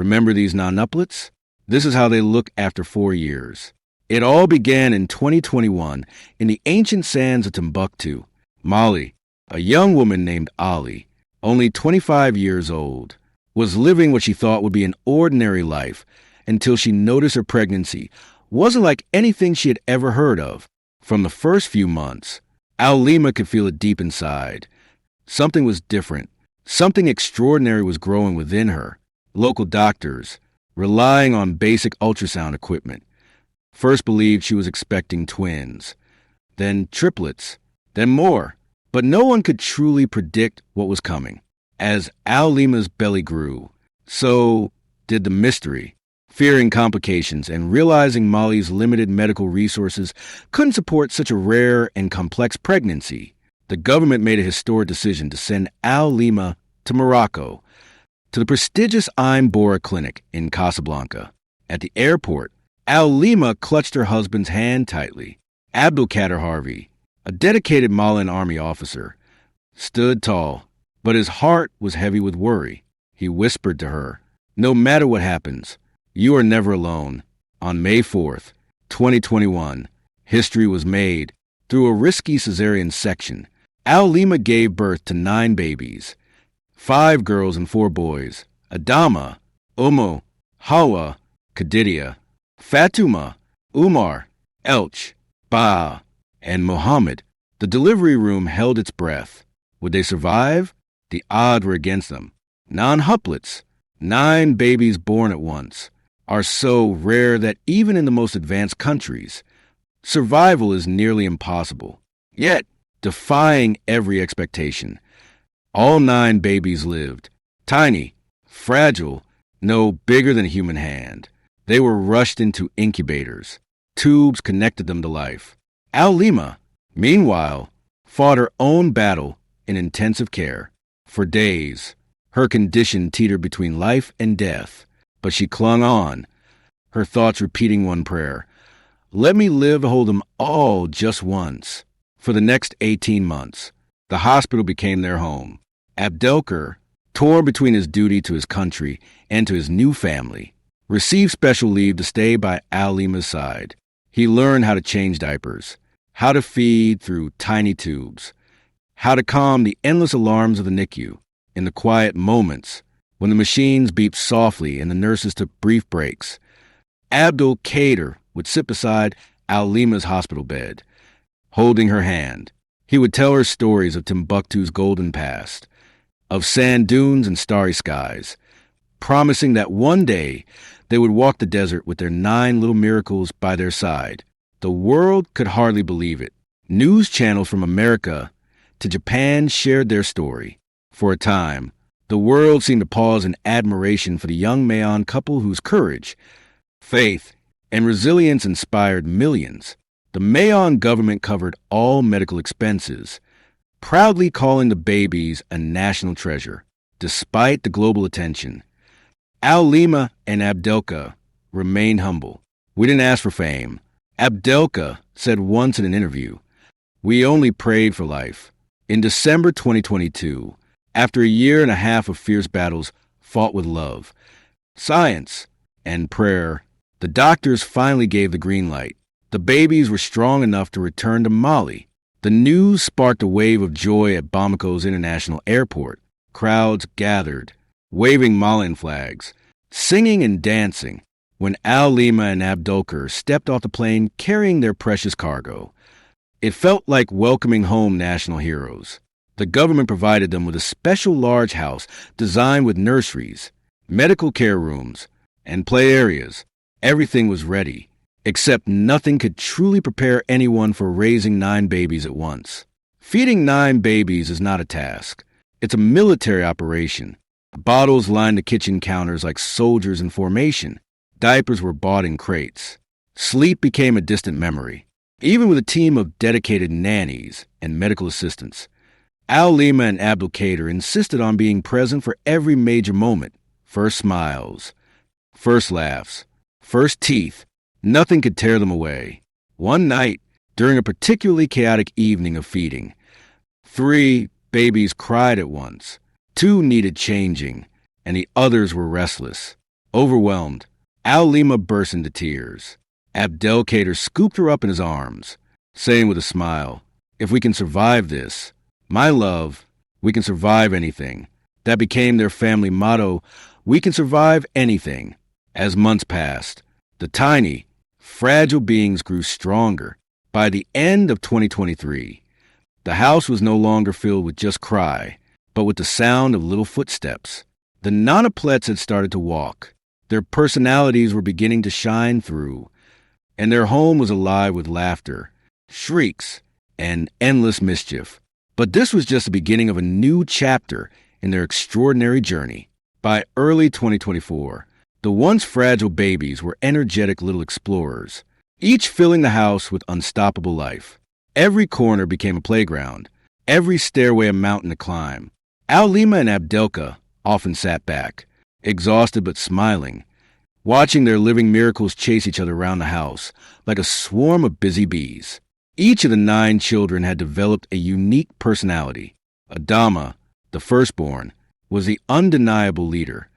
Remember these nonuplets? This is how they look after 4 years. It all began in 2021 in the ancient sands of Timbuktu. Mali, a young woman named Ali, only 25 years old, was living what she thought would be an ordinary life until she noticed her pregnancy wasn't like anything she had ever heard of. From the first few months, Al-Lima could feel it deep inside. Something was different. Something extraordinary was growing within her. Local doctors, relying on basic ultrasound equipment, first believed she was expecting twins, then triplets, then more. But no one could truly predict what was coming. As Al-Lima's belly grew, so did the mystery. Fearing complications and realizing Mali's limited medical resources couldn't support such a rare and complex pregnancy, the government made a historic decision to send Al-Lima to Morocco, to the prestigious Ain Bora Clinic in Casablanca. At the airport, Al-Lima clutched her husband's hand tightly. Abdulkader Harvey, a dedicated Malian army officer, stood tall, but his heart was heavy with worry. He whispered to her, "No matter what happens, you are never alone." On May 4th, 2021, history was made. Through a risky cesarean section, Al-Lima gave birth to 9 babies, 5 girls and 4 boys: Adama, Umu, Hawa, Khadija, Fatuma, Umar, Elch, Ba, and Muhammad. The delivery room held its breath. Would they survive? The odds were against them. Nonuplets, 9 babies born at once, are so rare that even in the most advanced countries, survival is nearly impossible. Yet, defying every expectation, all 9 babies lived. Tiny, fragile, no bigger than a human hand. They were rushed into incubators. Tubes connected them to life. Al-Lima, meanwhile, fought her own battle in intensive care. For days, her condition teetered between life and death, but she clung on, her thoughts repeating one prayer: "Let me live to hold them all just once." For the next 18 months, the hospital became their home. Abdelker, torn between his duty to his country and to his new family, received special leave to stay by Al-Lima's side. He learned how to change diapers, how to feed through tiny tubes, how to calm the endless alarms of the NICU. In the quiet moments, when the machines beeped softly and the nurses took brief breaks, Abdelkader would sit beside Al-Lima's hospital bed, holding her hand. He would tell her stories of Timbuktu's golden past, of sand dunes and starry skies, promising that one day they would walk the desert with their 9 little miracles by their side. The world could hardly believe it. News channels from America to Japan shared their story. For a time, the world seemed to pause in admiration for the young Mayan couple whose courage, faith, and resilience inspired millions. The Mayan government covered all medical expenses, proudly calling the babies a national treasure. Despite the global attention, Al-Lima and Abdelka remained humble. "We didn't ask for fame." Abdelka said once in an interview, "We only prayed for life." In December 2022, after a year and a half of fierce battles fought with love, science, and prayer, the doctors finally gave the green light. The babies were strong enough to return to Mali. The news sparked a wave of joy at Bamako's international airport. Crowds gathered, waving Malian flags, singing and dancing, when Al-Lima and Abdelker stepped off the plane carrying their precious cargo. It felt like welcoming home national heroes. The government provided them with a special large house designed with nurseries, medical care rooms, and play areas. Everything was ready, except nothing could truly prepare anyone for raising 9 babies at once. Feeding 9 babies is not a task. It's a military operation. Bottles lined the kitchen counters like soldiers in formation. Diapers were bought in crates. Sleep became a distant memory. Even with a team of dedicated nannies and medical assistants, Al-Lima and Abdelkader insisted on being present for every major moment. First smiles, first laughs, first teeth. Nothing could tear them away. One night, during a particularly chaotic evening of feeding, 3 babies cried at once. 2 needed changing, and the others were restless. Overwhelmed, Al-Lima burst into tears. Abdelkader scooped her up in his arms, saying with a smile, "If we can survive this, my love, we can survive anything." That became their family motto, "We can survive anything." As months passed, the tiny, fragile beings grew stronger. By the end of 2023, the house was no longer filled with just cry, but with the sound of little footsteps. The Nonuplets had started to walk. Their personalities were beginning to shine through, and their home was alive with laughter, shrieks, and endless mischief. But this was just the beginning of a new chapter in their extraordinary journey. By early 2024, the once fragile babies were energetic little explorers, each filling the house with unstoppable life. Every corner became a playground, every stairway a mountain to climb. Al-Lima and Abdelka often sat back, exhausted but smiling, watching their living miracles chase each other around the house like a swarm of busy bees. Each of the 9 children had developed a unique personality. Adama, the firstborn, was the undeniable leader,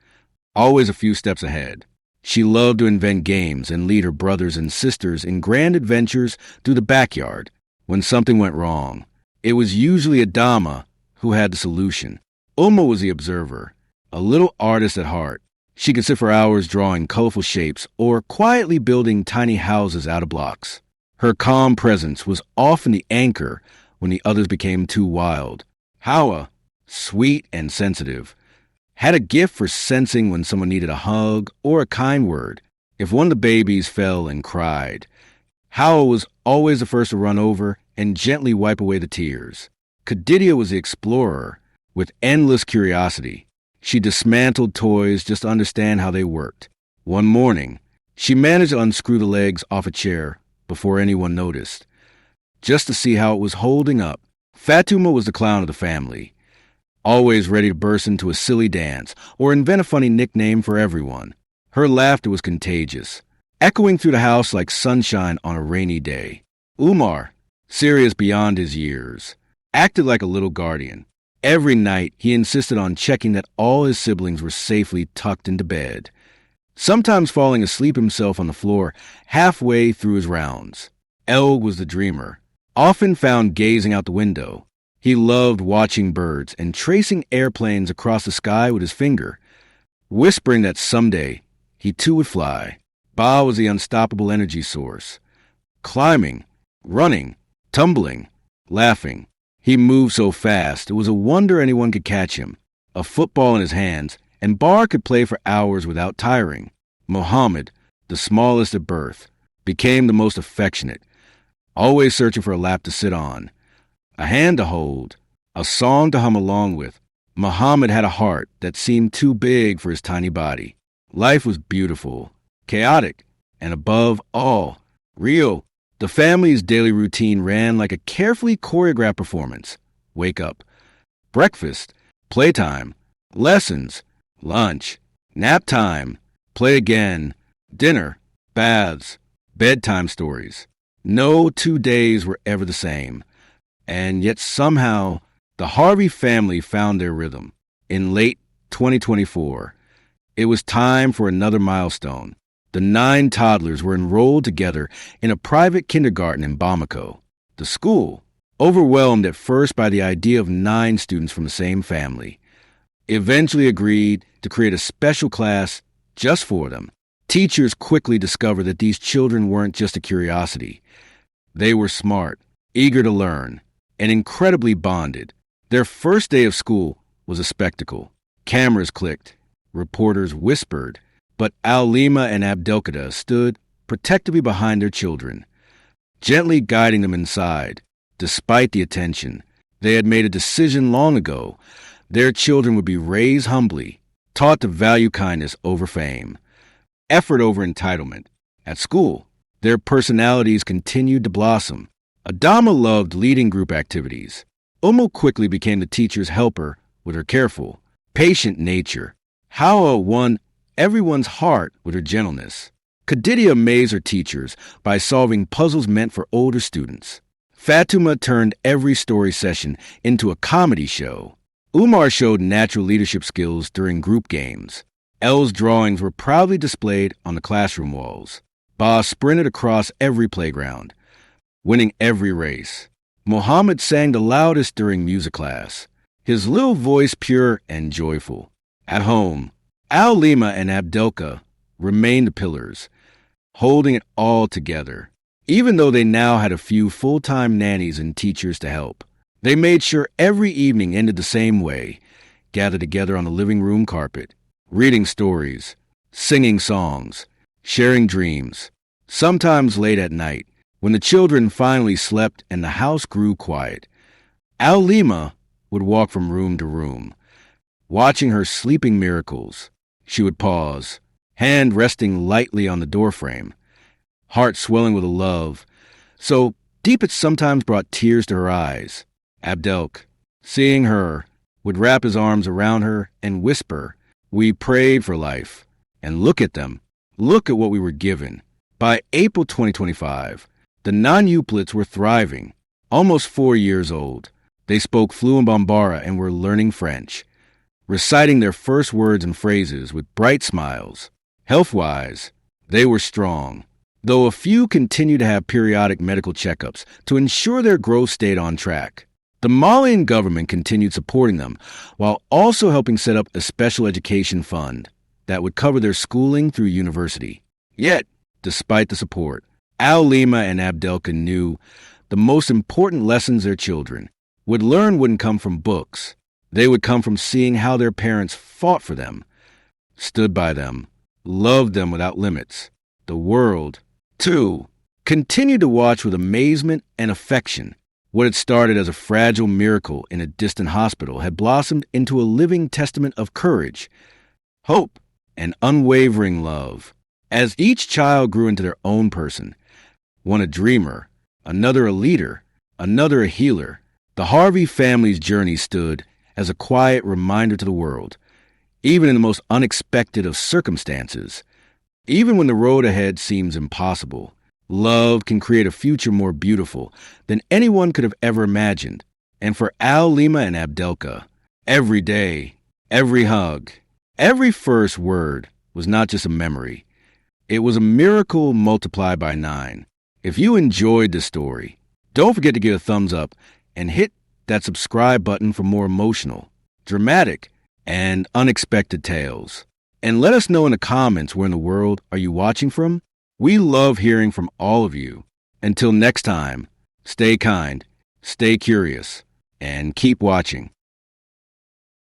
always a few steps ahead. She loved to invent games and lead her brothers and sisters in grand adventures through the backyard. When something went wrong, it was usually Adama who had the solution. Uma was the observer, a little artist at heart. She could sit for hours drawing colorful shapes or quietly building tiny houses out of blocks. Her calm presence was often the anchor when the others became too wild. Hawa, sweet and sensitive, had a gift for sensing when someone needed a hug or a kind word. If one of the babies fell and cried, Hawa was always the first to run over and gently wipe away the tears. Khadija was the explorer, with endless curiosity. She dismantled toys just to understand how they worked. One morning, she managed to unscrew the legs off a chair before anyone noticed, just to see how it was holding up. Fatuma was the clown of the family, always ready to burst into a silly dance or invent a funny nickname for everyone. Her laughter was contagious, echoing through the house like sunshine on a rainy day. Umar, serious beyond his years, acted like a little guardian. Every night, he insisted on checking that all his siblings were safely tucked into bed, sometimes falling asleep himself on the floor halfway through his rounds. El was the dreamer, often found gazing out the window. He loved watching birds and tracing airplanes across the sky with his finger, whispering that someday he too would fly. Ba was the unstoppable energy source, climbing, running, tumbling, laughing. He moved so fast, it was a wonder anyone could catch him. A football in his hands, and Bar could play for hours without tiring. Mohammed, the smallest at birth, became the most affectionate, always searching for a lap to sit on, a hand to hold, a song to hum along with. Mohammed had a heart that seemed too big for his tiny body. Life was beautiful, chaotic, and above all, real. The family's daily routine ran like a carefully choreographed performance. Wake up, breakfast, playtime, lessons, lunch, nap time, play again, dinner, baths, bedtime stories. No 2 days were ever the same. And yet somehow, the Harvey family found their rhythm. In late 2024, it was time for another milestone. The 9 toddlers were enrolled together in a private kindergarten in Bamako. The school, overwhelmed at first by the idea of 9 students from the same family, eventually agreed to create a special class just for them. Teachers quickly discovered that these children weren't just a curiosity. They were smart, eager to learn, and incredibly bonded. Their first day of school was a spectacle. Cameras clicked, reporters whispered, but Al-Lima and Abdelkader stood protectively behind their children, gently guiding them inside. Despite the attention, they had made a decision long ago. Their children would be raised humbly, taught to value kindness over fame, effort over entitlement. At school, their personalities continued to blossom. Adama loved leading group activities. Umu quickly became the teacher's helper with her careful, patient nature. Hawa won everyone's heart with her gentleness. Khadija amazed her teachers by solving puzzles meant for older students. Fatuma turned every story session into a comedy show. Umar showed natural leadership skills during group games. Elle's drawings were proudly displayed on the classroom walls. Ba sprinted across every playground, winning every race. Mohammed sang the loudest during music class, his little voice pure and joyful. At home, Al-Lima and Abdelka remained the pillars, holding it all together. Even though they now had a few full-time nannies and teachers to help, they made sure every evening ended the same way, gathered together on the living room carpet, reading stories, singing songs, sharing dreams. Sometimes late at night, when the children finally slept and the house grew quiet, Al-Lima would walk from room to room, watching her sleeping miracles. She would pause, hand resting lightly on the doorframe, heart swelling with a love so deep it sometimes brought tears to her eyes. Abdelk, seeing her, would wrap his arms around her and whisper, "We prayed for life. And look at them. Look at what we were given." By April 2025, the Nonuplets were thriving, almost 4 years old. They spoke fluent Bambara and were learning French, reciting their first words and phrases with bright smiles. Health-wise, they were strong, though a few continued to have periodic medical checkups to ensure their growth stayed on track. The Malian government continued supporting them while also helping set up a special education fund that would cover their schooling through university. Yet, despite the support, Al-Lima and Abdelka knew the most important lessons their children would learn wouldn't come from books. They would come from seeing how their parents fought for them, stood by them, loved them without limits. The world, too, continued to watch with amazement and affection. What had started as a fragile miracle in a distant hospital had blossomed into a living testament of courage, hope, and unwavering love. As each child grew into their own person, one a dreamer, another a leader, another a healer, the Harvey family's journey stood as a quiet reminder to the world, even in the most unexpected of circumstances, even when the road ahead seems impossible, love can create a future more beautiful than anyone could have ever imagined. And for Al-Lima and Abdelka, every day, every hug, every first word was not just a memory. It was a miracle multiplied by 9. If you enjoyed this story, don't forget to give a thumbs up and hit that subscribe button for more emotional, dramatic, and unexpected tales. And let us know in the comments where in the world are you watching from. We love hearing from all of you. Until next time, stay kind, stay curious, and keep watching.